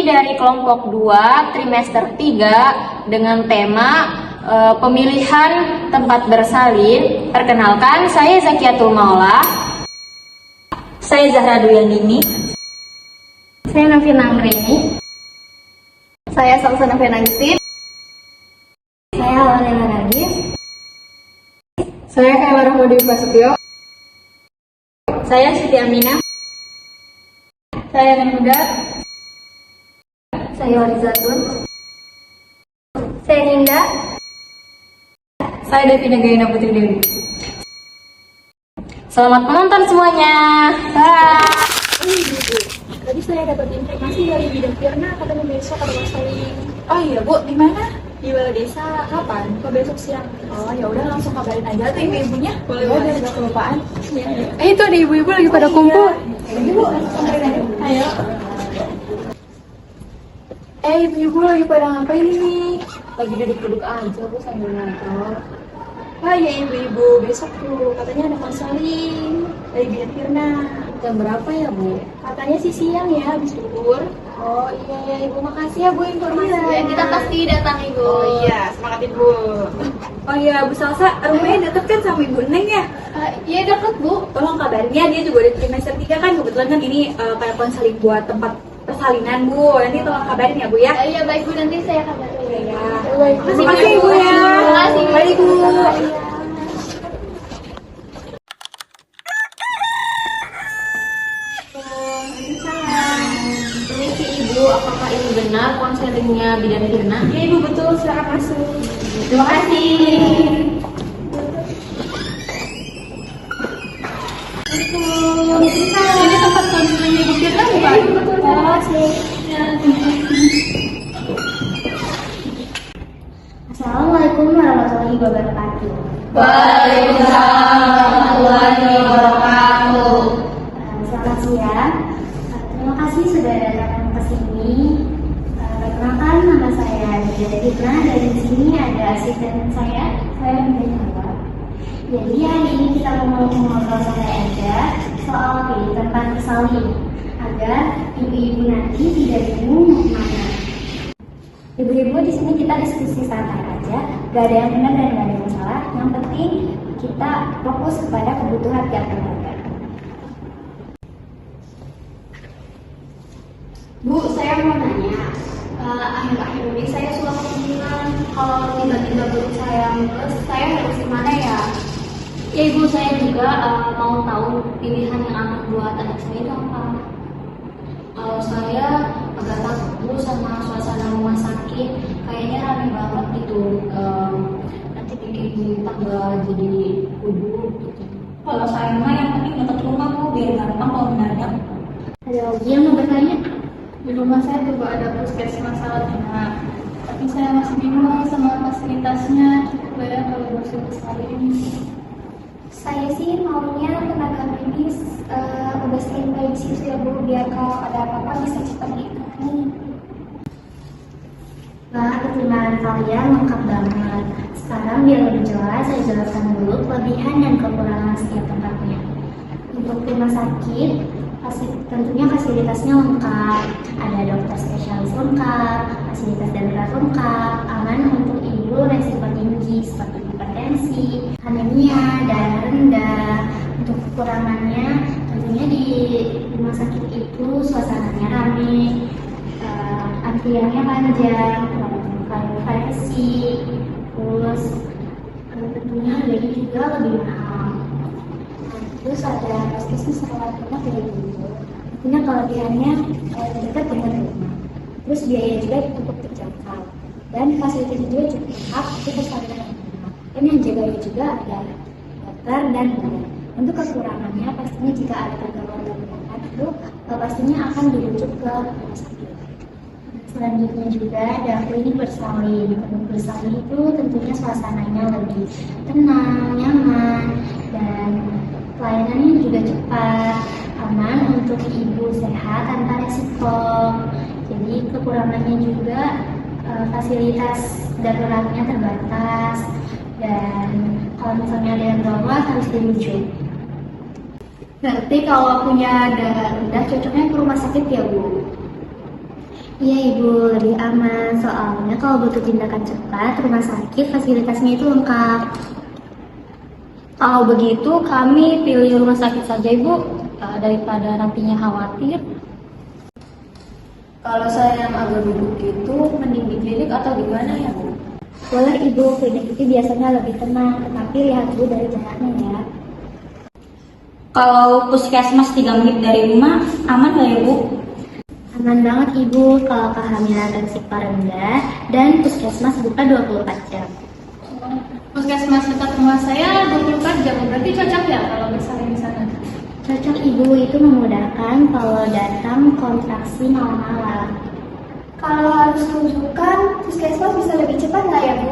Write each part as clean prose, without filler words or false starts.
dari kelompok 2 trimester 3 dengan tema pemilihan tempat bersalin. Perkenalkan, saya Zakiatul Maula. Saya Zahra Duyandini. Saya Novina Amrini. Saya Salsana Fenangistin. Saya Halena Nagis. Saya Kayla Rahmadi Prasetyo. Saya Siti Aminah. Saya Nemuda. Saya Warizatun. Saya Ninda. Saya Devina Gaina Putri Dewi. Selamat menonton semuanya. Bye. Tadi saya dapat informasi dari Bidang Firna, katanya besok ada masalah. Oh iya Bu, di mana? Di balai desa. Kapan? Kok besok siang? Oh ya udah, langsung kabarin aja tuh ibu-ibunya. Boleh, Ya, boleh. biar gak kelupaan. Itu ada ibu-ibu lagi pada kumpul. Ibu, samperin aja. Ayo. Ibu-ibu lagi pada ngapain nih? Lagi duduk-duduk aja Bu sambil ngobrol. Ah ya ibu-ibu, besok tuh katanya ada konseling dari Bidang Firna. Jam berapa ya Bu? Katanya sih siang ya, habis duhur. Oh iya Ibu, makasih ya Bu informasinya. Iya, kita pasti datang Ibu. Oh iya, semangat Ibu. Oh iya, Bu Salsa, rumahnya deket kan sama Ibu Neng ya? Iya deket Bu. Tolong kabarnya, dia juga di trimester 3 kan, kebetulan kan ini kayak konseling buat tempat persalinan Bu. Nanti tolong kabarin ya Bu ya. Iya baik Bu, nanti saya kabarin. Ya. Terima Terima kasih Ibu ya. Terima kasih. Baik Bu. Permisi Ibu, apakah ini benar konselingnya Bidan Firna? Iya Ibu, betul, silakan masuk. Terima kasih. Ini tempat konselingnya Ibu Firna bukan? Oh, Assalamualaikum warahmatullahi wabarakatuh. Waalaikumsalam warahmatullahi wabarakatuh. Selamat siang. Terima kasih sudah datang ke sini. Perkenalkan, nama saya Diana Fitna dan di sini ada asisten saya Nurul. Jadi hari ini kita mau ngobrol santai aja soal pilih tempat bersalin agar ibu-ibu nanti tidak bingung mau kemana. Ibu-ibu, di sini kita diskusi santai aja, gak ada yang benar dan gak ada yang salah. Yang penting kita fokus kepada kebutuhan tiap keluarga. Bu, saya mau nanya. Akhir-akhir ini saya suka kebingungan kalau tiba-tiba guru saya males, saya harus gimana ya? Ya Ibu, saya juga mau tahu pilihan yang aman buat anak saya itu apa. Kalau saya agak takut Bu sama suasana rumah sakit, kayaknya rame banget gitu. Nanti bikin tambah jadi kuduk gitu. Kalau saya mah yang penting dekat rumah Bu, biar gampang kalau mendadak. Ada lagi yang mau bertanya? Di rumah saya juga ada puskesmas Saladina, tapi saya masih bingung sama fasilitasnya. Cukup ya kalau bersih sekali. Saya sih maunya tenaga medis udah standby di situ ya Bu, biar kalau ada apa-apa bisa cepat ditangani. Nah, pertimbangan kalian lengkap banget. Sekarang biar lebih jelas, saya jelaskan dulu kelebihan dan kekurangan setiap tempatnya. Untuk rumah sakit, tentunya fasilitasnya lengkap. Ada dokter spesialis lengkap, fasilitas darurat lengkap, aman untuk ibu resiko tinggi seperti hipertensi, anemia, darah rendah. Untuk kekurangannya, tentunya di rumah sakit itu suasananya ramai, antriannya panjang, kurang privacy, terus tentunya harganya juga lebih mahal. Terus ada puskesmas rawat inap dari dulu. Tentunya kelebihannya dekat dengan rumah. Terus biaya juga cukup terjangkau dan fasilitas juga cukup lengkap. Itu persalinan rumah. Dan yang jaganya juga ada dokter dan guru. Untuk kekurangannya pastinya jika ada gangguan dalam itu pastinya akan dirujuk ke rumah sakit. Selanjutnya juga ada klinik bersalin. Klinik bersalin itu tentunya suasananya lebih tenang, nyaman, dan pelayanannya juga cepat, aman untuk ibu sehat tanpa resiko. Jadi kekurangannya juga fasilitas daruratnya terbatas, dan kalau misalnya ada yang gawat harus dirujuk. Berarti kalau punya darah rendah cocoknya ke rumah sakit ya Bu? Iya Ibu, lebih aman. Soalnya kalau butuh tindakan cepat, rumah sakit fasilitasnya itu lengkap. Kalau begitu kami pilih rumah sakit saja Ibu, daripada nantinya khawatir. Kalau saya yang agak duduk itu mending di klinik atau gimana ya Bu? Boleh Ibu, klinik itu biasanya lebih tenang, tetapi lihat dulu dari jaraknya ya. Kalau puskesmas 3 menit dari rumah, aman nggak ya Bu? Aman banget Ibu kalau kehamilan resiko rendah dan puskesmas buka 24 jam. Puskesmas dekat rumah saya 24 jam, berarti cocok ya kalau misalnya di sana? Cocok Ibu, itu memudahkan kalau datang kontraksi malam-malam. Kalau harus rujukan, puskesmas bisa lebih cepat nggak ya Bu?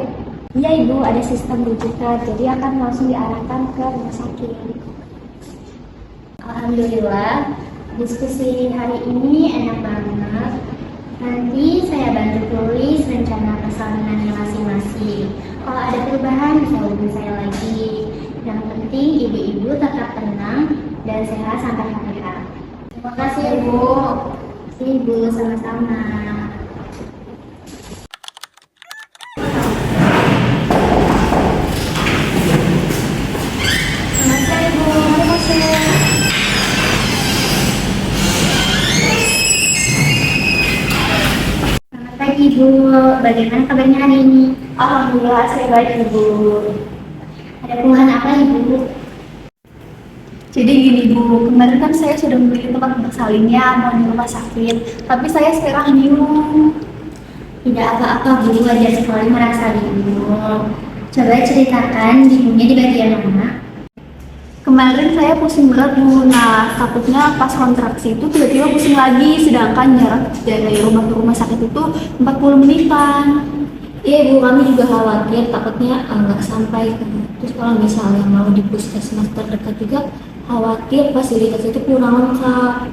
Iya Ibu, ada sistem rujukan, jadi akan langsung diarahkan ke rumah sakit. Alhamdulillah, diskusi hari ini enak banget. Nanti saya bantu tulis rencana persalinannya masing-masing. Kalau ada perubahan bisa hubungi saya lagi. Yang penting ibu-ibu tetap tenang dan sehat sampai hari H. Terima kasih Ibu. Ibu sama-sama. Selamat pagi Ibu, bagaimana kabarnya hari ini? Alhamdulillah saya baik Ibu. Ada keluhan apa Ibu? Jadi gini Bu, kemarin kan saya sudah memilih tempat bersalinnya mau di rumah sakit, tapi saya sekarang bingung. Tidak apa-apa Bu, wajar sekali merasa bingung. Coba ceritakan bingungnya di bagian mana? Kemarin saya pusing berat Bu, nah takutnya pas kontraksi itu tiba-tiba pusing lagi, sedangkan jarak dari rumah ke rumah sakit itu 40 menitan. Iya Bu, kami juga khawatir takutnya nggak sampai. Terus kalau misalnya mau di puskesmas terdekat juga khawatir fasilitas itu kurang lengkap.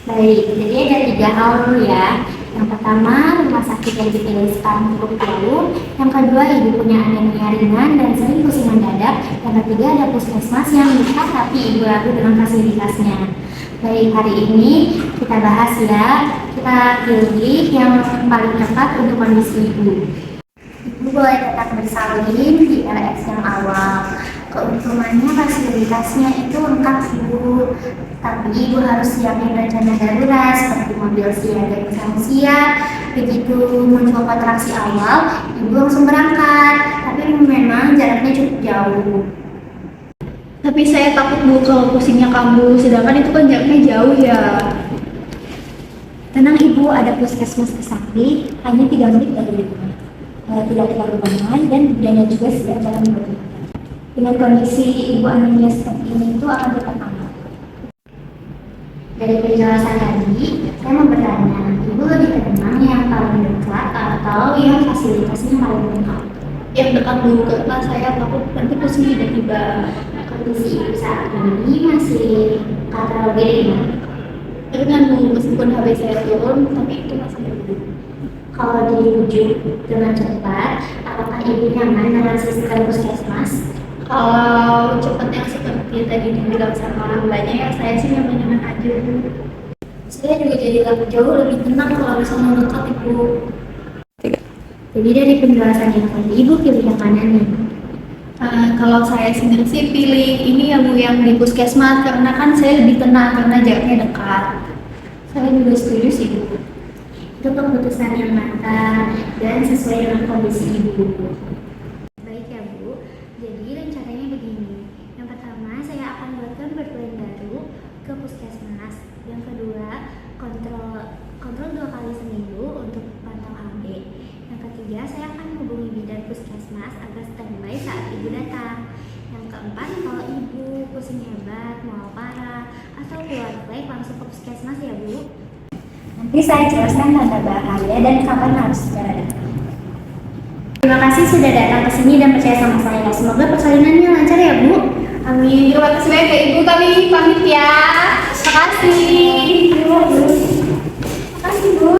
Baik, jadi ada 3 hal dulu ya. Yang pertama, rumah sakit yang dipilih sekarang cukup jauh. Yang kedua, ibu punya anemia ringan dan sering pusing mendadak. Yang ketiga, ada puskesmas yang dekat tapi ibu ragu dengan fasilitasnya. Baik, hari ini kita bahas ya. Kita pilih yang paling tepat untuk kondisi ibu. Ibu boleh tetap bersalin di LS yang awal. Keuntungannya fasilitasnya itu lengkap Ibu, tapi Ibu harus siapin rencana darurat seperti mobil siaga yang selalu siap. Begitu muncul kontraksi awal, Ibu langsung berangkat, tapi memang jaraknya cukup jauh. Tapi saya takut Bu kalau pusingnya kambuh, sedangkan itu kan jaraknya jauh ya. Tenang Ibu, ada puskesmas Kesakti, hanya 3 menit dari rumah. Tidak terlalu banyak dan biayanya juga sudah dalam rumah. Dengan kondisi ibu anemia seperti ini itu akan tetap aman. Dari penjelasan tadi, saya mau bertanya, ibu lebih tenang yang paling dekat atau yang fasilitasnya paling lengkap? Yang dekat dulu karena saya takut nanti pusing tiba-tiba. Kondisi ibu saat ini masih katalogi ringan. Dengan meskipun HB saya turun, tapi itu masih dulu. Kalau dirujuk dengan cepat, apakah ibu nyaman dengan sistem puskesmas? Kalau cepat yang seperti tadi dibilang sama mbaknya ya saya sih nyaman-nyaman aja Bu. Saya juga jadi jauh lebih tenang kalau misalnya dekat Ibu. Jadi dari penjelasan yang tadi Ibu pilih yang mana nih? Kalau saya sendiri sih pilih ini ya Bu yang di puskesmas karena kan saya lebih tenang karena jaraknya dekat. Saya juga setuju sih Bu. Itu keputusan yang matang dan sesuai dengan kondisi Ibu. Baik ya Bu, jadi rencananya begini. Yang pertama saya akan buatkan berplan baru ke puskesmas. Yang kedua, kontrol 2 kali seminggu untuk pantau HB. Yang ketiga, saya akan menghubungi bidan puskesmas agar standby saat ibu datang. Yang keempat, kalau ibu pusing hebat, mual parah, atau keluar flek langsung ke puskesmas ya Bu. Nanti saya jelaskan tanda bahaya dan kapan harus segera datang. Terima kasih sudah datang ke sini dan percaya sama saya. Semoga persalinannya lancar ya Bu. Amin. Terima kasih banyak ya Ibu, kami pamit ya. Terima kasih. Terima kasih Bu.